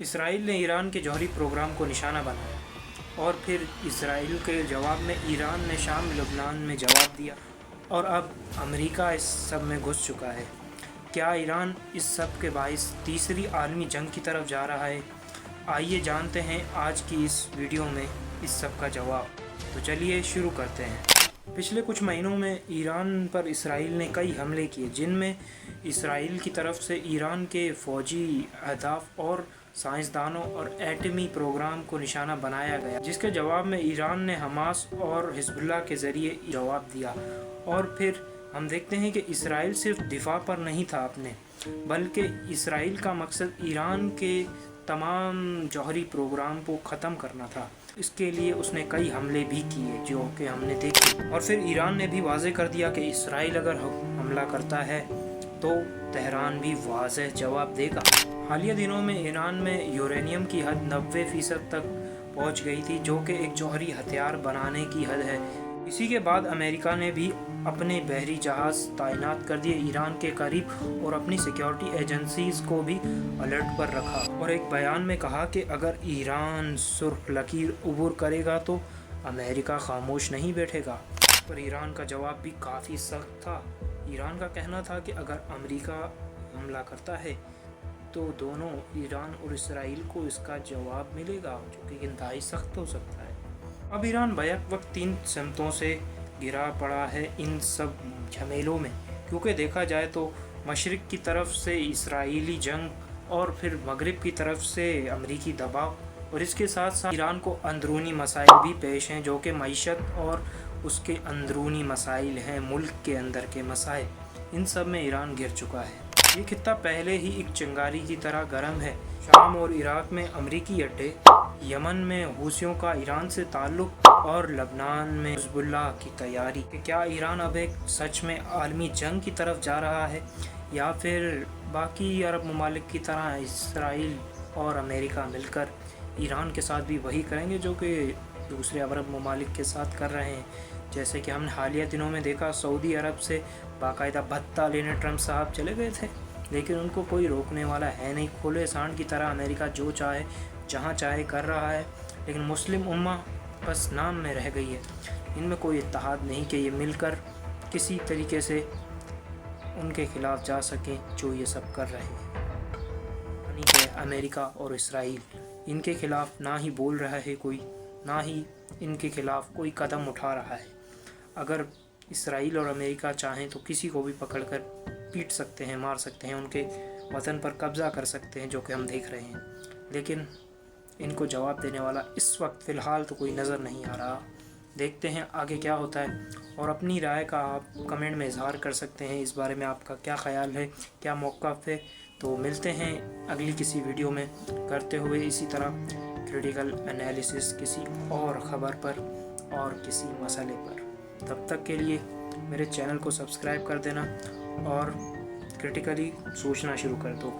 اسرائیل نے ایران کے جوہری پروگرام کو نشانہ بنایا اور پھر اسرائیل کے جواب میں ایران نے شام لبنان میں جواب دیا، اور اب امریکہ اس سب میں گھس چکا ہے۔ کیا ایران اس سب کے باعث تیسری عالمی جنگ کی طرف جا رہا ہے؟ آئیے جانتے ہیں آج کی اس ویڈیو میں اس سب کا جواب۔ تو چلیے شروع کرتے ہیں۔ پچھلے کچھ مہینوں میں ایران پر اسرائیل نے کئی حملے کیے، جن میں اسرائیل کی طرف سے ایران کے فوجی اہداف اور سائنسدانوں اور ایٹمی پروگرام کو نشانہ بنایا گیا، جس کے جواب میں ایران نے حماس اور حزب اللہ کے ذریعے جواب دیا۔ اور پھر ہم دیکھتے ہیں کہ اسرائیل صرف دفاع پر نہیں تھا اپنے، بلکہ اسرائیل کا مقصد ایران کے تمام جوہری پروگرام کو ختم کرنا تھا۔ اس کے لیے اس نے کئی حملے بھی کیے جو کہ ہم نے دیکھے، اور پھر ایران نے بھی واضح کر دیا کہ اسرائیل اگر حملہ کرتا ہے تو تہران بھی واضح جواب دے گا۔ حالیہ دنوں میں ایران میں یورینیم کی حد 90% تک پہنچ گئی تھی، جو کہ ایک جوہری ہتھیار بنانے کی حد ہے۔ اسی کے بعد امریکہ نے بھی اپنے بحری جہاز تعینات کر دیے ایران کے قریب اور اپنی سیکیورٹی ایجنسیز کو بھی الرٹ پر رکھا، اور ایک بیان میں کہا کہ اگر ایران سرخ لکیر عبور کرے گا تو امریکہ خاموش نہیں بیٹھے گا۔ پر ایران کا جواب بھی کافی سخت تھا۔ ایران کا کہنا تھا کہ اگر امریکہ حملہ کرتا ہے تو دونوں ایران اور اسرائیل کو اس کا جواب ملے گا، جو کہ انتہائی سخت ہو سکتا ہے۔ اب ایران بیک وقت 3 سمتوں سے گرا پڑا ہے ان سب جھمیلوں میں، کیونکہ دیکھا جائے تو مشرق کی طرف سے اسرائیلی جنگ اور پھر مغرب کی طرف سے امریکی دباؤ، اور اس کے ساتھ ساتھ ایران کو اندرونی مسائل بھی پیش ہیں، جو کہ معیشت اور اس کے اندرونی مسائل ہیں، ملک کے اندر کے مسائل۔ ان سب میں ایران گر چکا ہے۔ یہ خطہ پہلے ہی ایک چنگاری کی طرح گرم ہے۔ شام اور عراق میں امریکی اڈے، یمن میں حوثیوں کا ایران سے تعلق، اور لبنان میں حزب اللہ کی تیاری کہ کیا ایران اب ایک سچ میں عالمی جنگ کی طرف جا رہا ہے، یا پھر باقی عرب ممالک کی طرح اسرائیل اور امریکہ مل کر ایران کے ساتھ بھی وہی کریں گے جو کہ دوسرے عرب ممالک کے ساتھ کر رہے ہیں۔ جیسے کہ ہم نے حالیہ دنوں میں دیکھا، سعودی عرب سے باقاعدہ بھتہ لینے ٹرمپ صاحب چلے گئے تھے، لیکن ان کو کوئی روکنے والا ہے نہیں۔ کھلے سانڈ کی طرح امریکہ جو چاہے جہاں چاہے کر رہا ہے، لیکن مسلم امہ بس نام میں رہ گئی ہے۔ ان میں کوئی اتحاد نہیں کہ یہ مل کر کسی طریقے سے ان کے خلاف جا سکیں جو یہ سب کر رہے ہیں۔ یعنی کہ امریکہ اور اسرائیل ان کے خلاف نہ ہی بول رہا ہے کوئی، نہ ہی ان کے خلاف کوئی قدم اٹھا رہا ہے۔ اگر اسرائیل اور امریکہ چاہیں تو کسی کو بھی پکڑ کر پیٹ سکتے ہیں، مار سکتے ہیں، ان کے وطن پر قبضہ کر سکتے ہیں، جو کہ ہم دیکھ رہے ہیں، لیکن ان کو جواب دینے والا اس وقت فی الحال تو کوئی نظر نہیں آ رہا۔ دیکھتے ہیں آگے کیا ہوتا ہے، اور اپنی رائے کا آپ کمنٹ میں اظہار کر سکتے ہیں۔ اس بارے میں آپ کا کیا خیال ہے، کیا موقف ہے؟ تو ملتے ہیں اگلی کسی ویڈیو میں، کرتے ہوئے اسی طرح کریٹیکل انالیسس کسی اور خبر پر اور کسی مسئلے پر۔ تب تک کے لیے میرے چینل کو سبسکرائب کر دینا اور کرٹیکلی سوچنا شروع کر دو۔